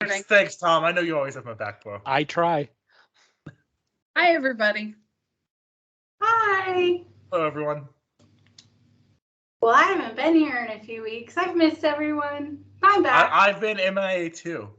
Thanks, Tom. I know you always have my back, bro. I try. Hi, everybody. Hi. Hello, everyone. Well, I haven't been here in a few weeks. I've missed everyone. I'm back. I've been MIA too.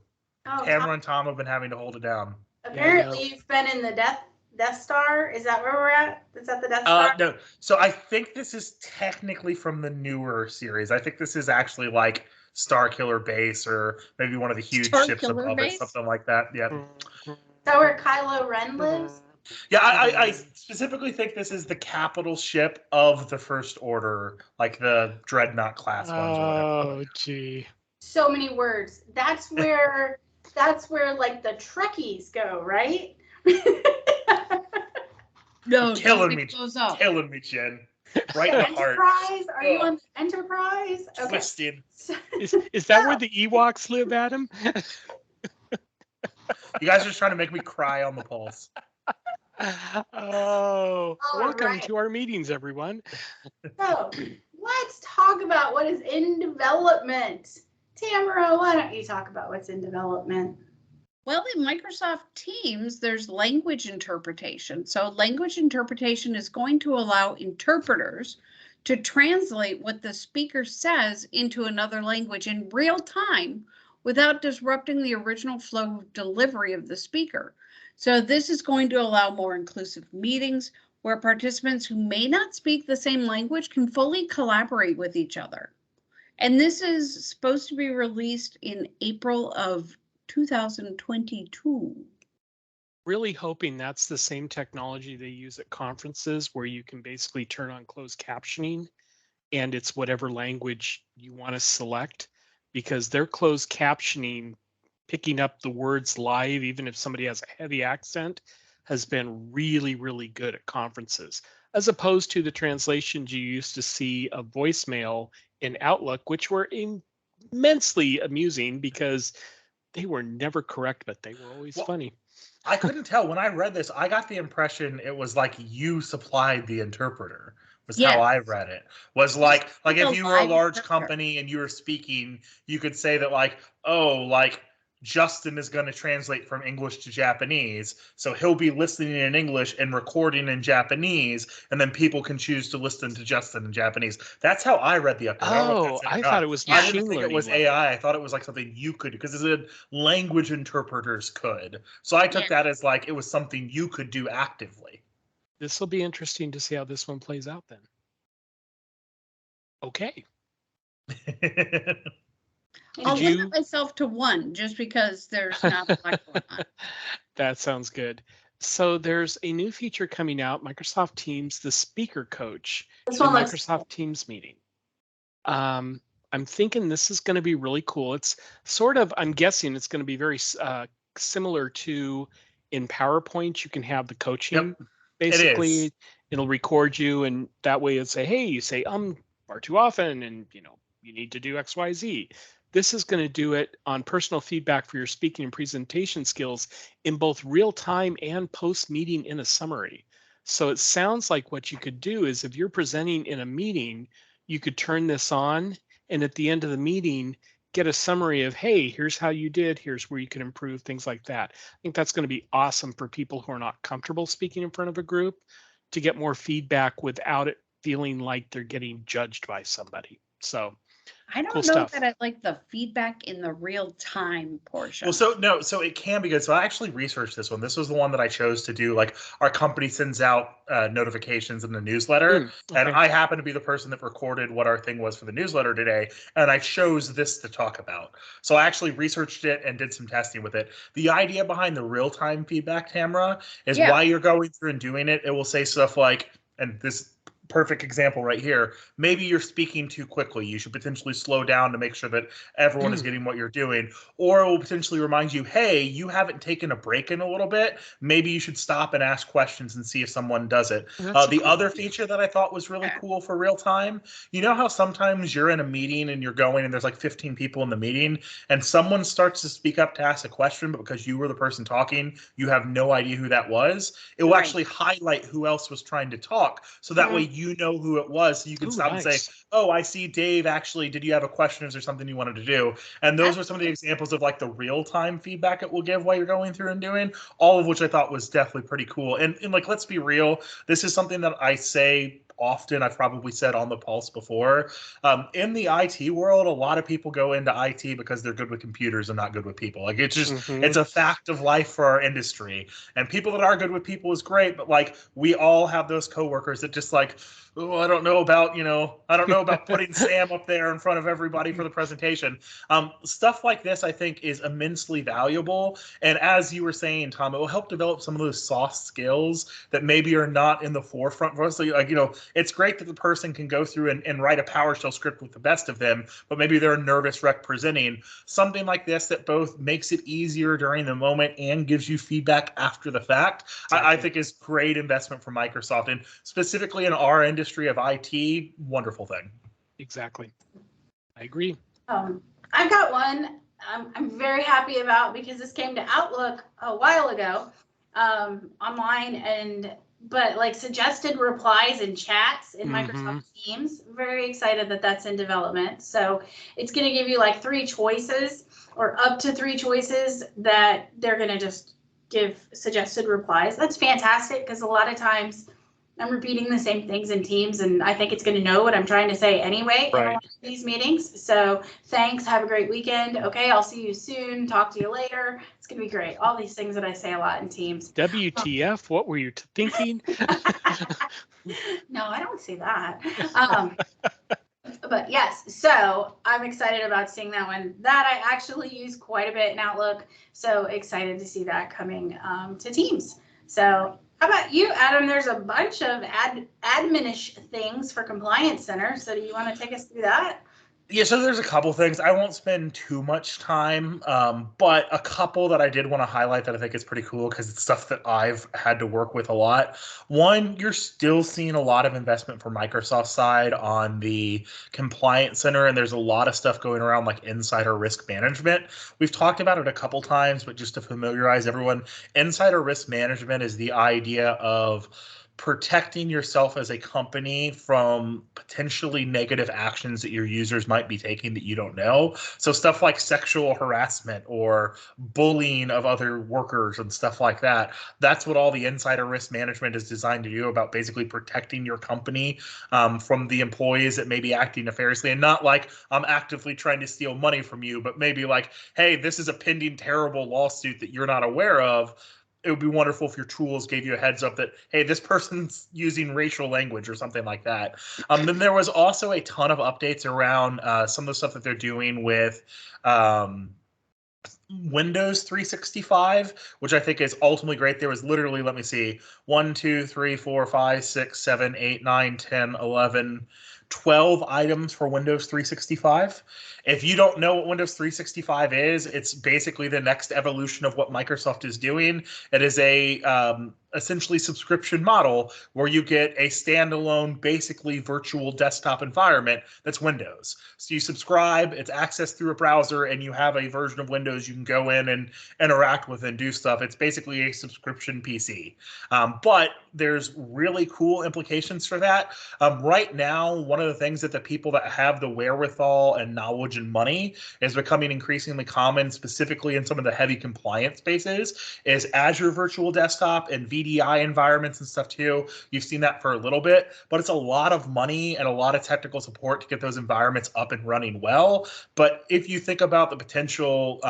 Oh, Tamara and Tom have been having to hold it down. Apparently, you've been in the Death Star. Is that where we're at? Is that the Death Star? No. So I think this is technically from the newer series. I think this is actually like Star Killer Base or maybe one of the huge Star ships Killer above Base? it, something like that. Yeah. Is that where Kylo Ren lives? Yeah, I specifically think this is the capital ship of the First Order, like the Dreadnought class ones or whatever. Oh, gee. So many words. That's where like the Trekkies go, right? No, killing me, up. killing me, Jen. Right in the heart. Enterprise? Are you on Enterprise? Okay. Twisted. Is that where the Ewoks live, Adam? You guys are just trying to make me cry on the pulse. Oh, welcome right. to our meetings, everyone. So let's talk about what is in development. Tamara, why don't you talk about what's in development? Well, in Microsoft Teams, there's language interpretation. So language interpretation is going to allow interpreters to translate what the speaker says into another language in real time without disrupting the original flow of delivery of the speaker. So this is going to allow more inclusive meetings where participants who may not speak the same language can fully collaborate with each other. And this is supposed to be released in April of 2022. Really hoping that's the same technology they use at conferences where you can basically turn on closed captioning and it's whatever language you want to select, because their closed captioning, picking up the words live, even if somebody has a heavy accent, has been really, really good at conferences, as opposed to the translations you used to see of voicemail in Outlook, which were immensely amusing because they were never correct, but they were always funny. I couldn't tell. When I read this, I got the impression it was like you supplied the interpreter. Was how I read it. Was like if you were a large company and you were speaking, you could say that like, oh, like Justin is going to translate from English to Japanese. So he'll be listening in English and recording in Japanese, and then people can choose to listen to Justin in Japanese. That's how I read the update. Oh, I thought it was machine I didn't think it was AI. I thought it was like something you could, because it said language interpreters could. So I took that as like it was something you could do actively. This will be interesting to see how this one plays out then. Okay. I'll limit myself to one just because there's not a lot going on. That sounds good. So there's a new feature coming out, Microsoft Teams, the speaker coach, the Microsoft Teams meeting. I'm thinking this is going to be really cool. It's sort of, I'm guessing it's going to be very similar to in PowerPoint, you can have the coaching. Yep. Basically, it'll record you, and that way it'll say, hey, you say far too often, and you need to do X, Y, Z. This is going to do it on personal feedback for your speaking and presentation skills in both real time and post meeting in a summary. So it sounds like what you could do is if you're presenting in a meeting, you could turn this on, and at the end of the meeting, get a summary of, hey, here's how you did, here's where you can improve, things like that. I think that's going to be awesome for people who are not comfortable speaking in front of a group to get more feedback without it feeling like they're getting judged by somebody. So I don't know that I like the feedback in the real time portion. Well, so it can be good. So I actually researched this one. This was the one that I chose to do. Like our company sends out notifications in the newsletter, and I happen to be the person that recorded what our thing was for the newsletter today, and I chose this to talk about. So I actually researched it and did some testing with it. The idea behind the real-time feedback, Tamara, is while you're going through and doing it, it will say stuff like, and this perfect example right here, maybe you're speaking too quickly. You should potentially slow down to make sure that everyone is getting what you're doing. Or it will potentially remind you, hey, you haven't taken a break in a little bit. Maybe you should stop and ask questions and see if someone does it. The other feature that I thought was really cool for real time, you know how sometimes you're in a meeting and you're going and there's like 15 people in the meeting and someone starts to speak up to ask a question, but because you were the person talking, you have no idea who that was. It will actually highlight who else was trying to talk. So that way you know who it was, so you can stop and say, oh, I see Dave, actually, did you have a question? Is there something you wanted to do? And those are some of the examples of like the real-time feedback it will give while you're going through and doing, all of which I thought was definitely pretty cool. And like, let's be real, this is something that I say often. I've probably said on the Pulse before. In the IT world, a lot of people go into IT because they're good with computers and not good with people. Like, it's just, it's a fact of life for our industry. And people that are good with people is great, but like, we all have those coworkers that just like, oh, I don't know about, I don't know about putting Sam up there in front of everybody for the presentation. Stuff like this, I think, is immensely valuable. And as you were saying, Tom, it will help develop some of those soft skills that maybe are not in the forefront for us. So, like, it's great that the person can go through and write a PowerShell script with the best of them, but maybe they're a nervous wreck presenting. Something like this that both makes it easier during the moment and gives you feedback after the fact, exactly. I think is great investment for Microsoft. And specifically in our industry of IT, wonderful thing. Exactly. I agree. I've got one I'm very happy about because this came to Outlook a while ago online, but like suggested replies and chats in Microsoft Teams. Very excited that that's in development. So it's going to give you like 3 choices or up to 3 choices that they're going to just give suggested replies. That's fantastic because a lot of times I'm repeating the same things in Teams, and I think it's going to know what I'm trying to say anyway in a lot of these meetings. So thanks. Have a great weekend. Okay, I'll see you soon. Talk to you later. It's going to be great. All these things that I say a lot in Teams. WTF? What were you thinking? No, I don't see that. But yes, so I'm excited about seeing that one. That I actually use quite a bit in Outlook. So excited to see that coming to Teams. So how about you, Adam? There's a bunch of adminish things for Compliance Center. So do you want to take us through that? Yeah, so there's a couple things. I won't spend too much time, but a couple that I did want to highlight that I think is pretty cool because it's stuff that I've had to work with a lot. One, you're still seeing a lot of investment from Microsoft's side on the Compliance Center, and there's a lot of stuff going around like insider risk management. We've talked about it a couple times, but just to familiarize everyone, insider risk management is the idea of protecting yourself as a company from potentially negative actions that your users might be taking that you don't know. So stuff like sexual harassment or bullying of other workers and stuff like that. That's what all the insider risk management is designed to do, about basically protecting your company from the employees that may be acting nefariously. And not like I'm actively trying to steal money from you, but maybe like, hey, this is a pending terrible lawsuit that you're not aware of. It would be wonderful if your tools gave you a heads up that, hey, this person's using racial language or something like that. Then there was also a ton of updates around some of the stuff that they're doing with Windows 365, which I think is ultimately great. There was literally, let me see, 1, 2, 3, 4, 5, 6, 7, 8, 9, 10, 11, 12 items for Windows 365. If you don't know what Windows 365 is, it's basically the next evolution of what Microsoft is doing. It is a essentially subscription model where you get a standalone, basically virtual desktop environment that's Windows. So you subscribe, it's accessed through a browser, and you have a version of Windows you can go in and interact with and do stuff. It's basically a subscription PC. But there's really cool implications for that. Right now, one of the things that the people that have the wherewithal and knowledge and money is becoming increasingly common, specifically in some of the heavy compliance spaces, is Azure Virtual Desktop and VDI environments and stuff too. You've seen that for a little bit, but it's a lot of money and a lot of technical support to get those environments up and running well. But if you think about the potential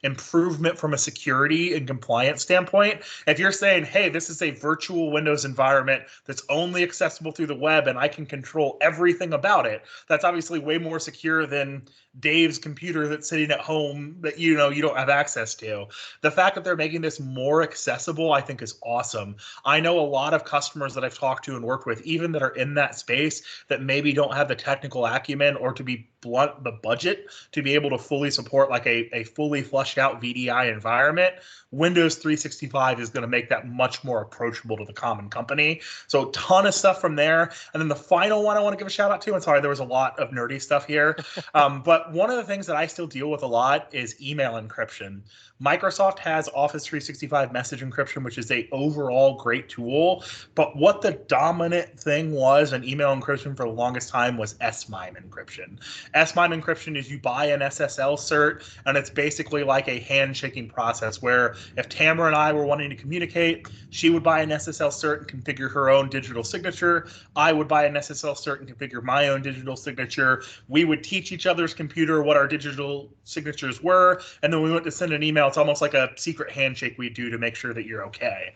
improvement from a security and compliance standpoint, if you're saying, hey, this is a virtual Windows environment that's only accessible through the web and I can control everything about it, that's obviously way more secure than Dave's computer that's sitting at home that you don't have access to. The fact that they're making this more accessible, I think, is awesome. I know a lot of customers that I've talked to and worked with, even that are in that space, that maybe don't have the technical acumen or to be the budget to be able to fully support like a fully flushed out VDI environment, Windows 365 is going to make that much more approachable to the common company. So a ton of stuff from there. And then the final one I want to give a shout out to, and sorry, there was a lot of nerdy stuff here, but one of the things that I still deal with a lot is email encryption. Microsoft has Office 365 message encryption, which is a overall great tool. But what the dominant thing was in email encryption for the longest time was S-MIME encryption. S-MIME encryption is you buy an SSL cert, and it's basically like a handshaking process where if Tamara and I were wanting to communicate, she would buy an SSL cert and configure her own digital signature. I would buy an SSL cert and configure my own digital signature. We would teach each other's computer what our digital signatures were, and then we went to send an email. It's almost like a secret handshake we do to make sure that you're okay.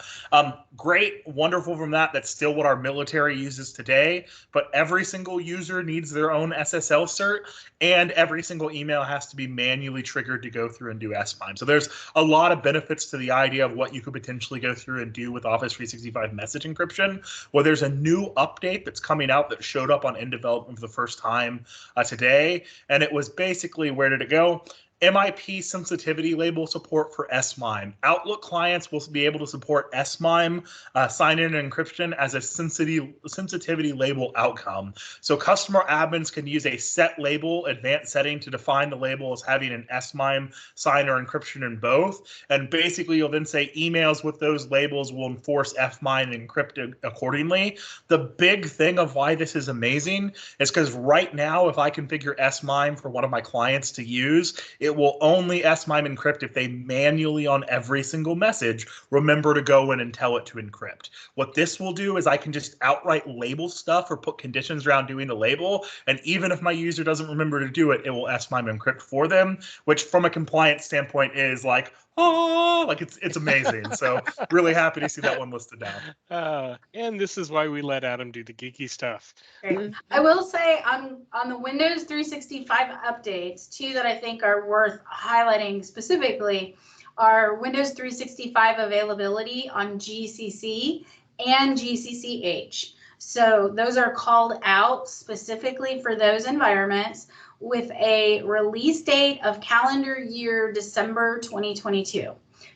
Great, wonderful from that. That's still what our military uses today, but every single user needs their own SSL cert, and every single email has to be manually triggered to go through and do S-MIME. So there's a lot of benefits to the idea of what you could potentially go through and do with Office 365 message encryption. Well, there's a new update that's coming out that showed up on in development for the first time today, and it was basically, where did it go? MIP sensitivity label support for S-MIME. Outlook clients will be able to support S-MIME sign-in and encryption as a sensitivity label outcome. So customer admins can use a set label advanced setting to define the label as having an S-MIME sign or encryption in both. And basically, you'll then say emails with those labels will enforce F-MIME and encrypt accordingly. The big thing of why this is amazing is because right now, if I configure S-MIME for one of my clients to use, it will only S-MIME encrypt if they manually on every single message remember to go in and tell it to encrypt. What this will do is I can just outright label stuff or put conditions around doing the label, and even if my user doesn't remember to do it, it will S-MIME encrypt for them, which from a compliance standpoint is like, oh, like it's amazing. So really happy to see that one listed down. And this is why we let Adam do the geeky stuff. Great. I will say on the Windows 365 updates, two that I think are worth highlighting specifically are Windows 365 availability on GCC and GCCH. So those are called out specifically for those environments with a release date of calendar year December 2022.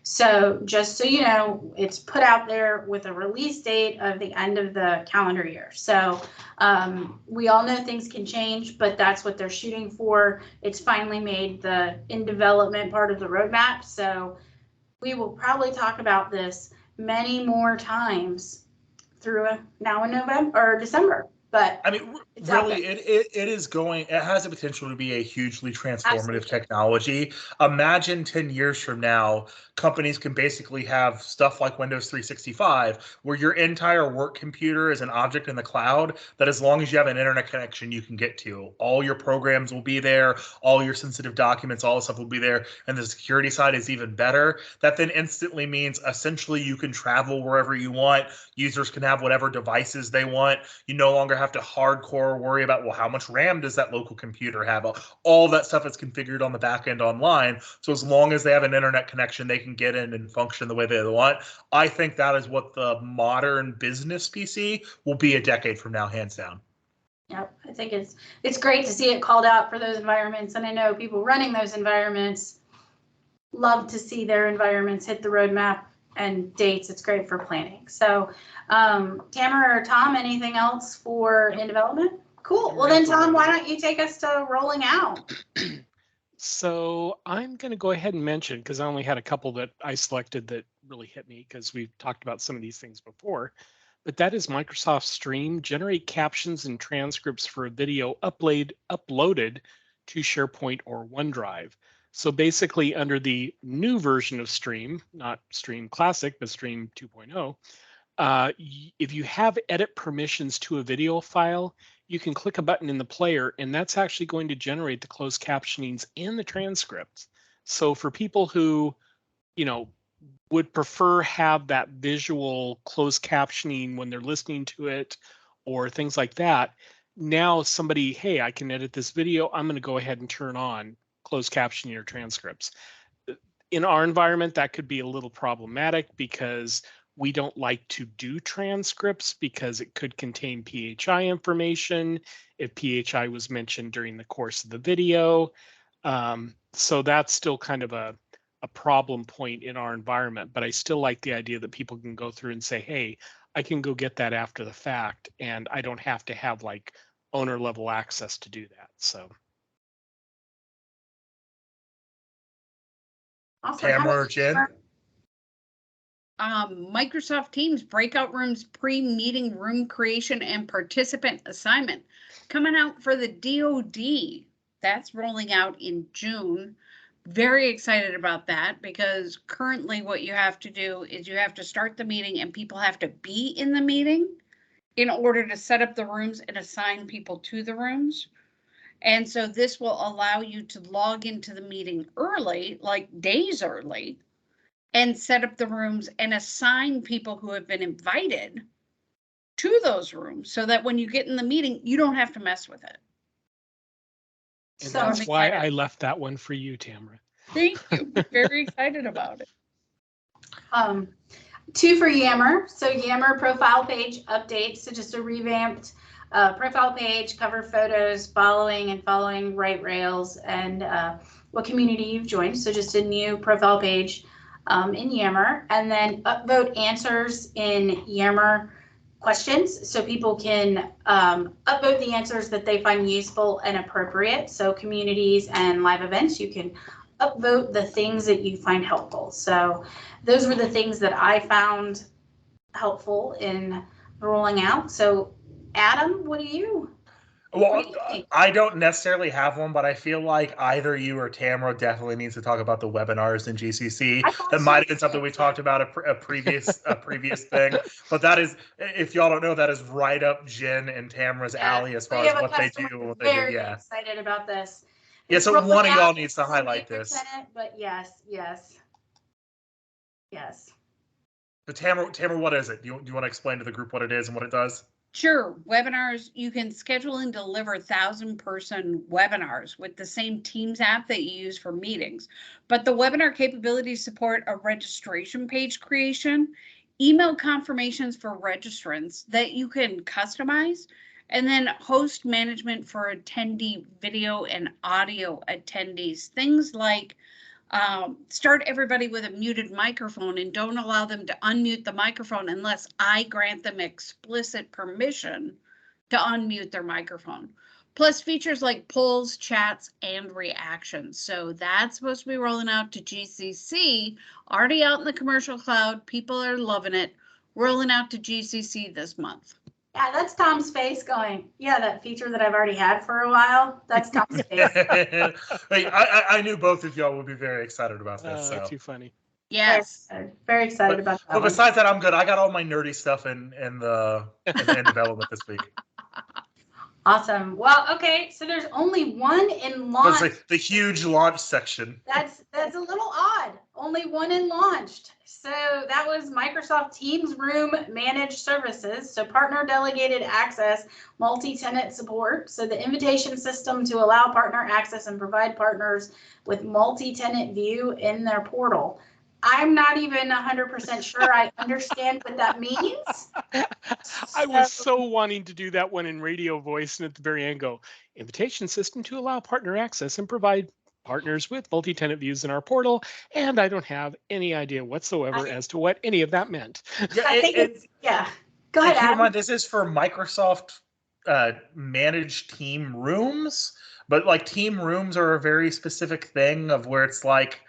So just so you know, it's put out there with a release date of the end of the calendar year. So we all know things can change, but that's what they're shooting for. It's finally made the in development part of the roadmap. So we will probably talk about this many more times through now in November or December. But I mean, really, it is going, it has the potential to be a hugely transformative technology. Imagine 10 years from now, companies can basically have stuff like Windows 365, where your entire work computer is an object in the cloud that as long as you have an internet connection, you can get to. All your programs will be there, all your sensitive documents, all the stuff will be there, and the security side is even better. That then instantly means essentially you can travel wherever you want. Users can have whatever devices they want. You no longer have to hardcore worry about, well, how much RAM does that local computer have? All that stuff is configured on the back end online. So as long as they have an internet connection, they can get in and function the way they want. I think that is what the modern business PC will be a decade from now, hands down. Yep, I think it's great to see it called out for those environments. And I know people running those environments love to see their environments hit the roadmap and dates. It's great for planning. So Tamara or Tom, anything else for in development? Cool. Well then, Tom, why don't you take us to rolling out? So I'm going to go ahead and mention, because I only had a couple that I selected that really hit me because we've talked about some of these things before, but that is Microsoft Stream, generate captions and transcripts for a video uploaded to SharePoint or OneDrive. So basically under the new version of Stream, not Stream Classic, but Stream 2.0, if you have edit permissions to a video file, you can click a button in the player, and that's actually going to generate the closed captionings and the transcripts. So for people who, would prefer have that visual closed captioning when they're listening to it or things like that, now somebody, hey, I can edit this video, I'm going to go ahead and turn on closed captioning or transcripts. In our environment, that could be a little problematic because we don't like to do transcripts because it could contain PHI information if PHI was mentioned during the course of the video. So that's still kind of a problem point in our environment, but I still like the idea that people can go through and say, hey, I can go get that after the fact, and I don't have to have like owner level access to do that. So. Awesome. Tamara or Jen? Microsoft Teams breakout rooms, pre-meeting room creation and participant assignment coming out for the DoD. That's rolling out in June. Very excited about that because currently what you have to do is you have to start the meeting and people have to be in the meeting in order to set up the rooms and assign people to the rooms. And so this will allow you to log into the meeting early, like days early, and set up the rooms and assign people who have been invited to those rooms so that when you get in the meeting, you don't have to mess with it. And So that's why I left that one for you, Tamara. Thank you. Very excited about it. 2 for Yammer. So Yammer profile page updates. So just a revamped profile page, cover photos, following right rails, and what community you've joined. So just a new profile page in Yammer, and then upvote answers in Yammer questions, so people can upvote the answers that they find useful and appropriate. So communities and live events, you can upvote the things that you find helpful. So those were the things that I found helpful in rolling out. So Adam, what do you? Well, I don't necessarily have one, but I feel like either you or Tamara definitely needs to talk about the webinars in GCC. That might have been something we talked about a previous thing, but that is, if y'all don't know, that is right up Jen and Tamara's alley as far as what they do and what they do. Yeah, excited about this. Yeah, so one of y'all needs to highlight this. But yes. But Tamara, what is it? Do you want to explain to the group what it is and what it does? Sure. Webinars, you can schedule and deliver 1,000-person webinars with the same Teams app that you use for meetings. But the webinar capabilities support a registration page creation, email confirmations for registrants that you can customize, and then host management for attendee video and audio attendees. Things like start everybody with a muted microphone and don't allow them to unmute the microphone unless I grant them explicit permission to unmute their microphone. Plus features like polls, chats, and reactions. So that's supposed to be rolling out to GCC, already out in the commercial cloud. People are loving it. Rolling out to GCC this month. Yeah, that's Tom's face going, yeah, that feature that I've already had for a while. That's Tom's face. Hey, I knew both of y'all would be very excited about this. So. Too funny. Yes. Very excited about that. But besides that, I'm good. I got all my nerdy stuff in development this week. Awesome. Well, okay, so there's only one in launch. It's like the huge launch section. That's a little odd. Only one in launched. So that was Microsoft Teams Room Managed Services. So partner delegated access, multi-tenant support. So the invitation system to allow partner access and provide partners with multi-tenant view in their portal. I'm not even 100% sure I understand what that means. I was so wanting to do that one in radio voice, and at the very end go, invitation system to allow partner access and provide partners with multi-tenant views in our portal, and I don't have any idea whatsoever as to what any of that meant. Yeah, Go ahead, keep in Adam. mind, this is for Microsoft managed team rooms, but like team rooms are a very specific thing of where it's like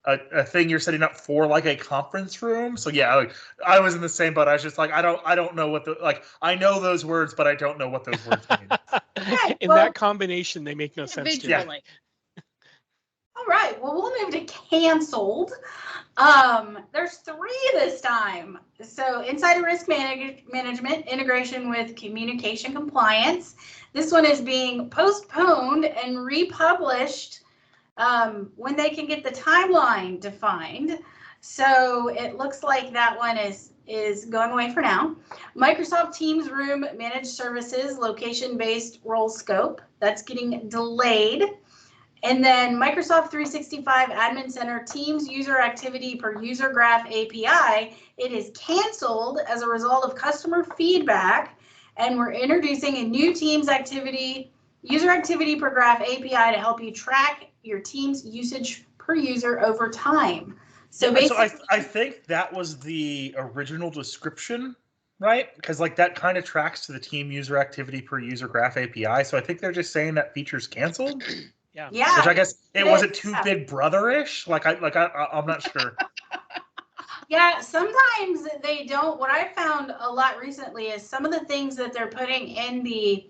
a thing you're setting up for like a conference room. So yeah, I was in the same boat. I was just like, I don't know what I know those words, but I don't know what those words mean. In that combination, they make no sense to me. All right, well, we'll move to canceled. There's 3 this time. So insider risk management, integration with communication compliance. This one is being postponed and republished when they can get the timeline defined. So it looks like that one is going away for now. Microsoft Teams Room Managed Services, location-based role scope. That's getting delayed. And then Microsoft 365 Admin Center Teams user activity per user graph API, it is canceled as a result of customer feedback, and we're introducing a new Teams activity, user activity per graph API to help you track your Teams usage per user over time. So basically, I think that was the original description, right? Because like that kind of tracks to the team user activity per user graph API. So I think they're just saying that feature's canceled. Yeah. Which I guess it wasn't too Big Brother-ish. I'm not sure. Yeah, sometimes they don't. What I found a lot recently is some of the things that they're putting in the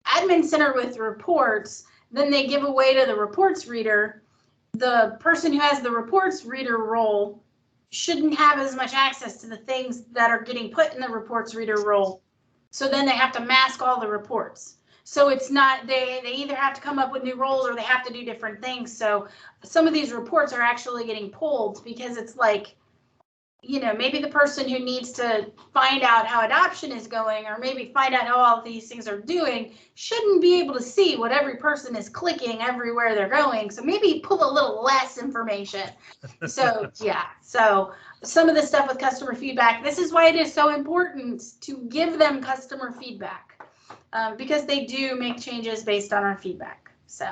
admin center with reports, then they give away to the reports reader. The person who has the reports reader role shouldn't have as much access to the things that are getting put in the reports reader role. So then they have to mask all the reports. So it's not, they either have to come up with new roles or they have to do different things. So some of these reports are actually getting pulled because it's like, you know, maybe the person who needs to find out how adoption is going or maybe find out how all of these things are doing shouldn't be able to see what every person is clicking everywhere they're going. So maybe pull a little less information. So yeah, so some of the stuff with customer feedback, this is why it is so important to give them customer feedback. Because they do make changes based on our feedback. So,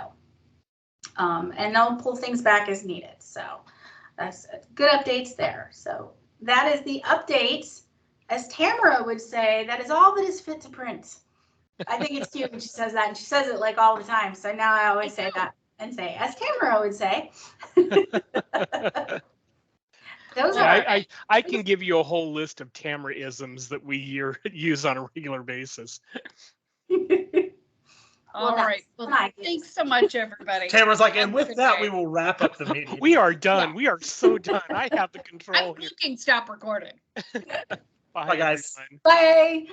and they'll pull things back as needed. So that's good updates there. So that is the updates. As Tamara would say, that is all that is fit to print. I think it's cute when she says that, and she says it like all the time. So now I always say that and say, as Tamara would say. Those are. I can give you a whole list of Tamara-isms that we use on a regular basis. All right. Well, thanks so much, everybody. Tamara's like, and with that, we will wrap up the meeting. We are done. Yeah. We are so done. I have the control. I'm clicking stop recording. Bye, guys. everyone. Bye.